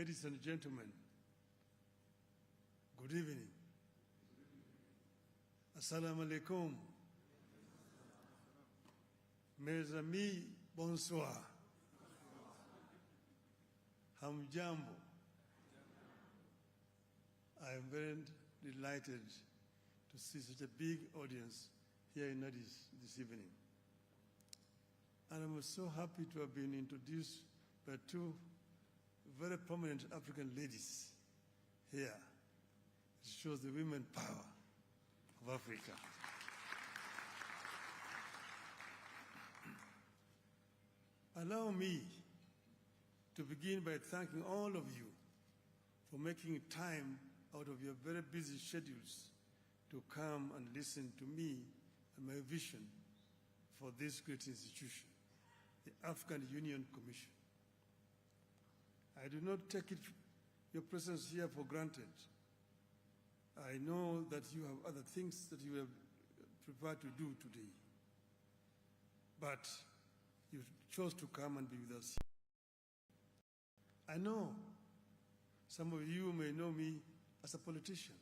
Ladies and gentlemen, good evening. Assalamu alaikum. Mes amis, bonsoir. Hamjambo. I am very delighted to see such a big audience here in Addis this evening. And I'm so happy to have been introduced by two very prominent African ladies here. It shows the women power of Africa. Allow me to begin by thanking all of you for making time out of your very busy schedules to come and listen to me and my vision for this great institution, the African Union Commission. I do not take your presence here for granted. I know that you have other things that you have prepared to do today, but you chose to come and be with us. I know some of you may know me as a politician,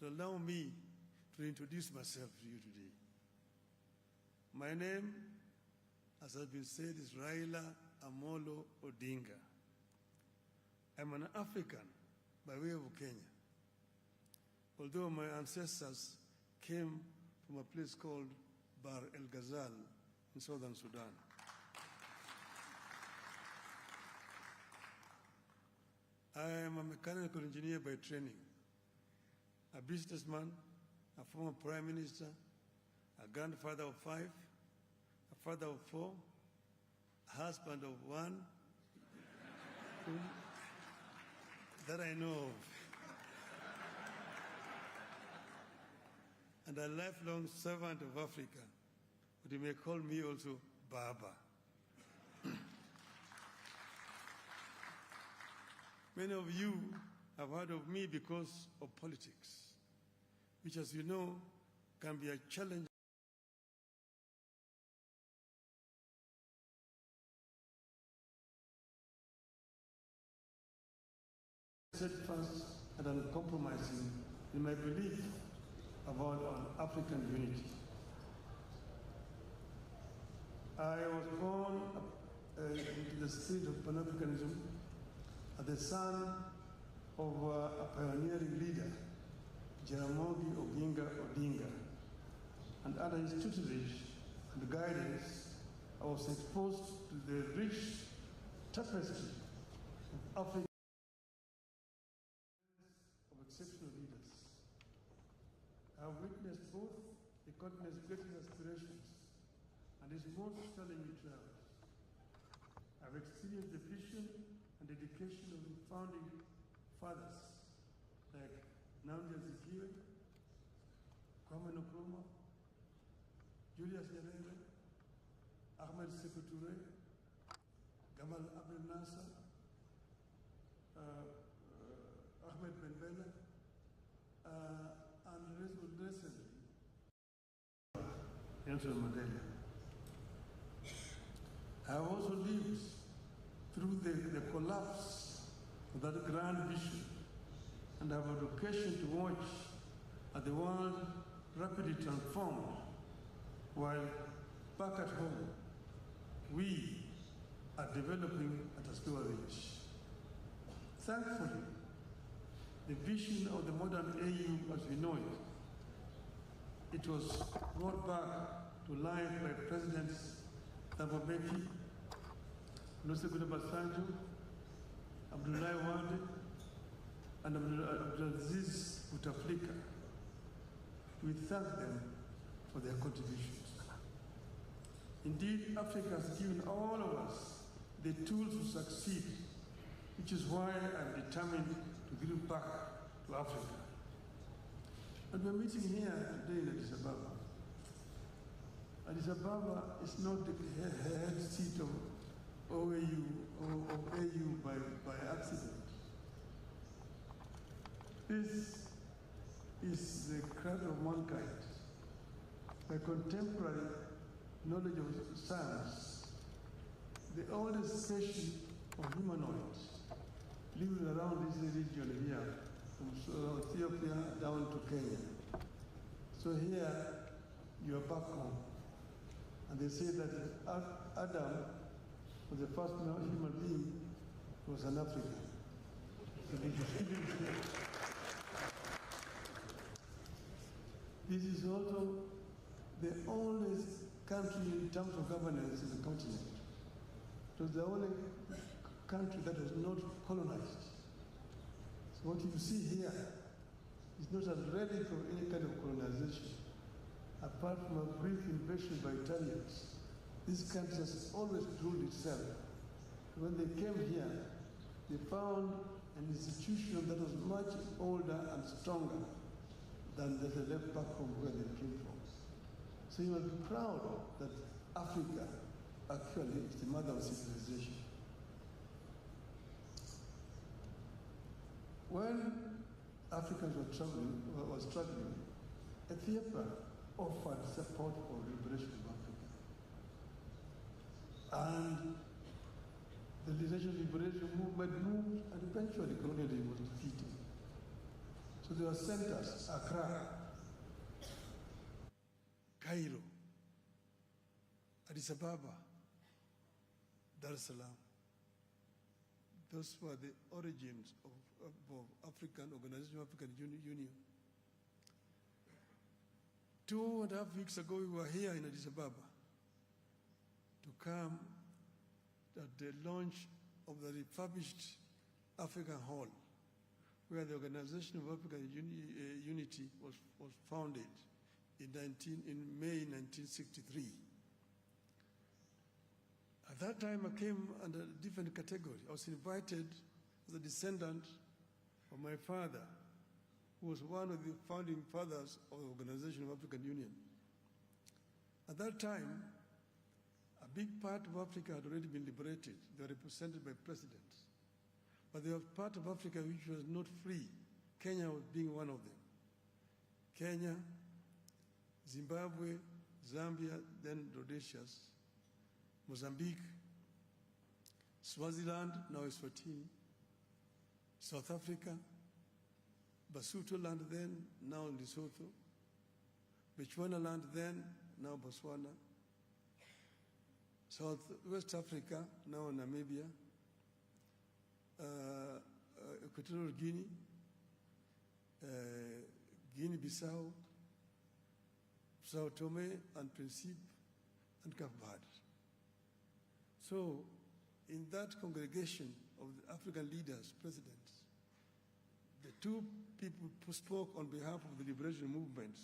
but allow me to introduce myself to you today. My name, as has been said, is Raila Amolo Odinga. I'm an African by way of Kenya, although my ancestors came from a place called Bar El Ghazal in southern Sudan. I am a mechanical engineer by training, a businessman, a former prime minister, a grandfather of 5, a father of 4, a husband of 1, that I know of, and a lifelong servant of Africa, but you may call me also Baba. Many of you have heard of me because of politics, which, as you know, can be a challenge. Steadfast and uncompromising in my belief about African unity. I was born into the spirit of Pan-Africanism as the son of a pioneering leader, Jaramogi Oginga Odinga, and under his tutelage and guidance, I was exposed to the rich tapestry of Africa of exceptional leaders. I have witnessed both the continent's greatest aspirations and its most challenging trials. I've experienced the vision and dedication of the founding fathers like Nnamdi Azikiwe, Kwame Nkrumah, Julius Nyerere, Ahmed Sékou Touré, Gamal Abdel Nasser, Ahmed Ben Bella, and recently, Nelson Mandela. I have also lived through the collapse of that grand vision and have had occasion to watch as the world rapidly transformed, while back at home, we are developing at a slower rate. Thankfully, the vision of the modern AU as we know it was brought back to life by Presidents Thabo Mbeki, Olusegun Obasanjo, Abdoulaye Wade, and Abdulaziz Bouteflika. We thank them for their contributions. Indeed, Africa has given all of us the tools to succeed, which is why I'm determined to give back to Africa. And we're meeting here today in Addis Ababa. Addis Ababa is not the head seat of OAU or of AU by accident. This is the cradle of mankind. By contemporary knowledge of science, the oldest species of humanoids living around this region here, from Ethiopia down to Kenya. So here, you are back home. And they say that Adam was the first human being who was an African. So this is also the oldest country in terms of governance in the continent. It was the only country that was not colonized. So what you see here is not a relic of any kind of colonization. Apart from a brief invasion by Italians, this country has always ruled itself. When they came here, they found an institution that was much older and stronger than they left back home where they came from. So you must be proud that Africa actually is the mother of civilization. When Africans were struggling, Ethiopia offered support for liberation of Africa. And the liberation movement moved, and eventually colonialism was defeated. So there were centers, Accra, Cairo, Addis Ababa, Dar es Salaam. Those were the origins of African Organization of African Union. 2.5 weeks ago, we were here in Addis Ababa to come at the launch of the refurbished African Hall, where the Organization of African Unity was founded in May 1963. At that time, I came under a different category. I was invited as a descendant of my father, who was one of the founding fathers of the Organization of African Union. At that time, a big part of Africa had already been liberated. They were represented by presidents. But there was part of Africa which was not free, Kenya was being one of them. Kenya, Zimbabwe, Zambia, then Rhodesia, Mozambique, Swaziland, now Eswatini, South Africa, Basuto land then, now Lesotho, Bechuana land then, now Botswana, Southwest Africa, now Namibia, Equatorial Guinea, Guinea-Bissau, Sao Tome and Principe, and Cape Verde. So, in that congregation of the African leaders, presidents, the two people who spoke on behalf of the liberation movements,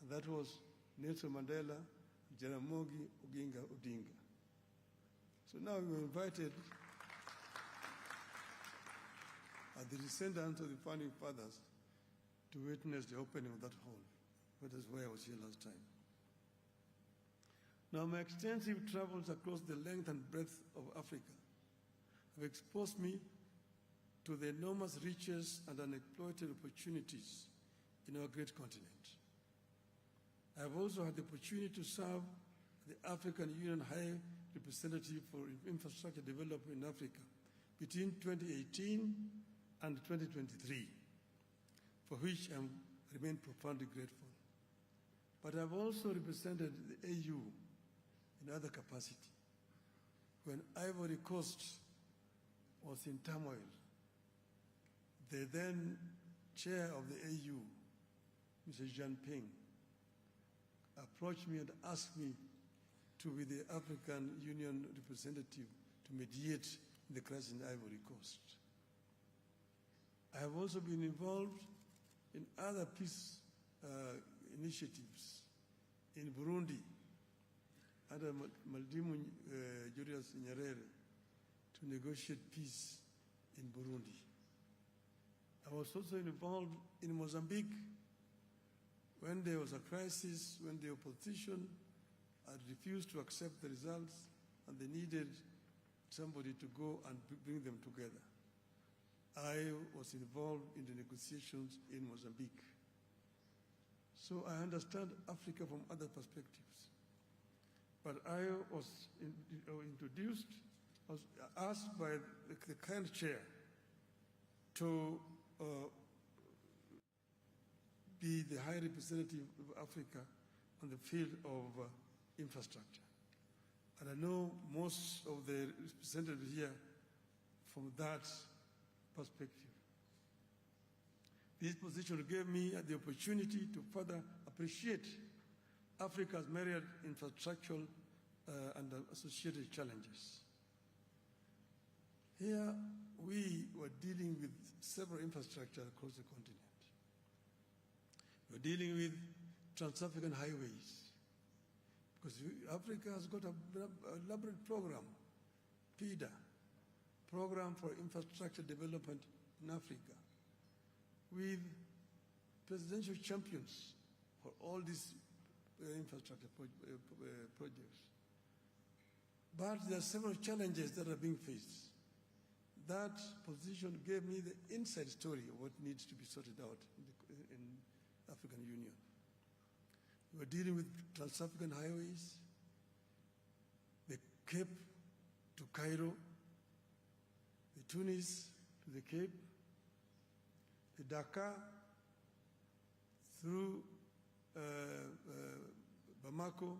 and that was Nelson Mandela and Jaramogi Odinga. So now we were invited as the descendants of the founding fathers to witness the opening of that hall. That is why I was here last time. Now, my extensive travels across the length and breadth of Africa have exposed me to the enormous riches and unexploited opportunities in our great continent. I have also had the opportunity to serve the African Union High Representative for Infrastructure Development in Africa between 2018 and 2023, for which I remain profoundly grateful. But I've also represented the AU in other capacity. When Ivory Coast was in turmoil, the then chair of the AU, Mr. Jean Ping, approached me and asked me to be the African Union representative to mediate in the crisis in Ivory Coast. I have also been involved in other peace initiatives in Burundi under Maldimu Julius Nyerere to negotiate peace in Burundi. I was also involved in Mozambique when there was a crisis, when the opposition had refused to accept the results and they needed somebody to go and bring them together. I was involved in the negotiations in Mozambique. So I understand Africa from other perspectives. But I was asked by the current chair to be the High Representative of Africa on the field of infrastructure. And I know most of the representatives here from that perspective. This position gave me the opportunity to further appreciate Africa's myriad infrastructural and associated challenges. Here, we were dealing with several infrastructure across the continent. We're dealing with trans-African highways, because Africa has got a elaborate program, PIDA, Program for Infrastructure Development in Africa, with presidential champions for all these infrastructure projects. But there are several challenges that are being faced. That position gave me the inside story of what needs to be sorted out in African Union. We're dealing with trans-African highways, the Cape to Cairo, the Tunis to the Cape, the Dakar through Bamako,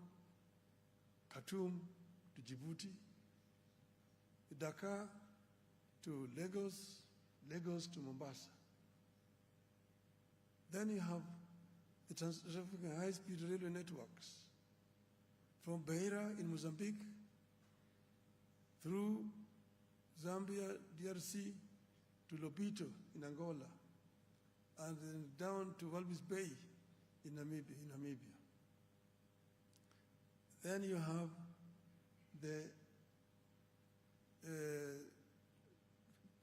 Khartoum to Djibouti, the Dakar to Lagos, Lagos to Mombasa. Then you have the trans-African high-speed railway networks from Beira in Mozambique through Zambia, DRC to Lobito in Angola, and then down to Walvis Bay in Namibia. Then you have the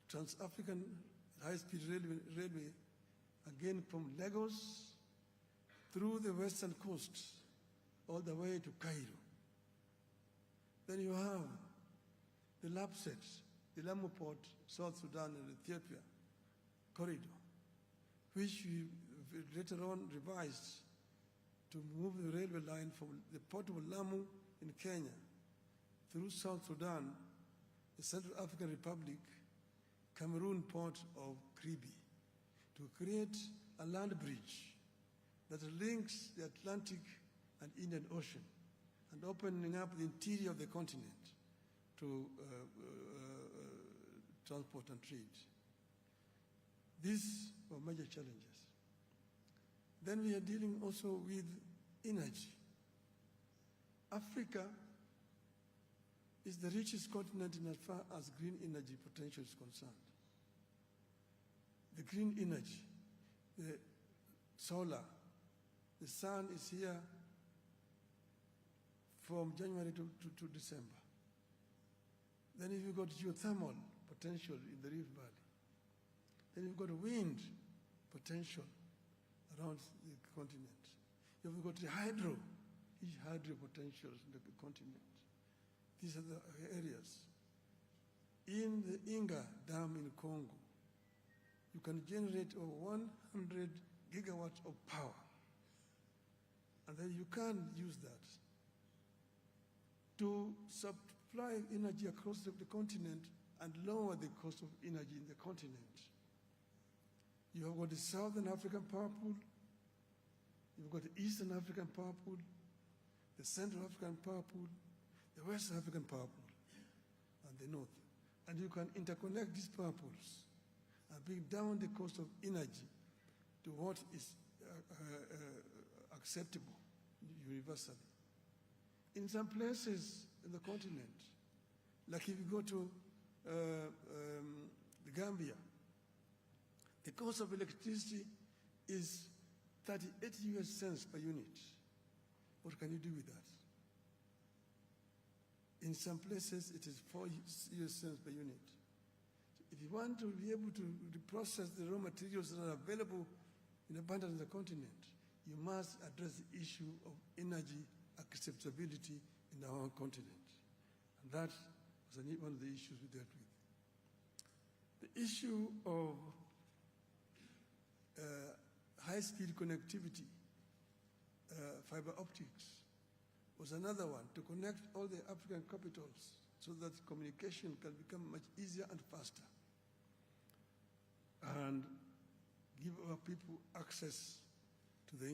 Trans-African high-speed railway, again from Lagos through the western coast all the way to Cairo. Then you have the LAPSET, the Lamu Port, South Sudan and Ethiopia corridor, which we later on revised to move the railway line from the port of Lamu in Kenya through South Sudan, the Central African Republic, Cameroon port of Kribi, to create a land bridge that links the Atlantic and Indian Ocean and opening up the interior of the continent to transport and trade. These were major challenges. Then we are dealing also with energy. Africa is the richest continent in as far as green energy potential is concerned. The green energy, the solar, the sun is here from January to December. Then if you've got geothermal potential in the Rift Valley, then you've got wind potential around the continent. You've got the huge hydro potentials in the continent. These are the areas. In the Inga Dam in Congo, you can generate over 100 gigawatts of power. And then you can use that to supply energy across the continent and lower the cost of energy in the continent. You have got the Southern African Power Pool, you've got the Eastern African Power Pool, the Central African Power Pool, the West African Power Pool, and the North. And you can interconnect these power pools and bring down the cost of energy to what is acceptable universally. In some places in the continent, like if you go to the Gambia, the cost of electricity is 38 US cents per unit. What can you do with that? In some places, it is 4 US cents per unit. So if you want to be able to process the raw materials that are available in abundance on the continent, you must address the issue of energy acceptability in our continent. And that was one of the issues we dealt with. The issue of high-speed connectivity, fiber optics, was another one, to connect all the African capitals so that communication can become much easier and faster. people access to the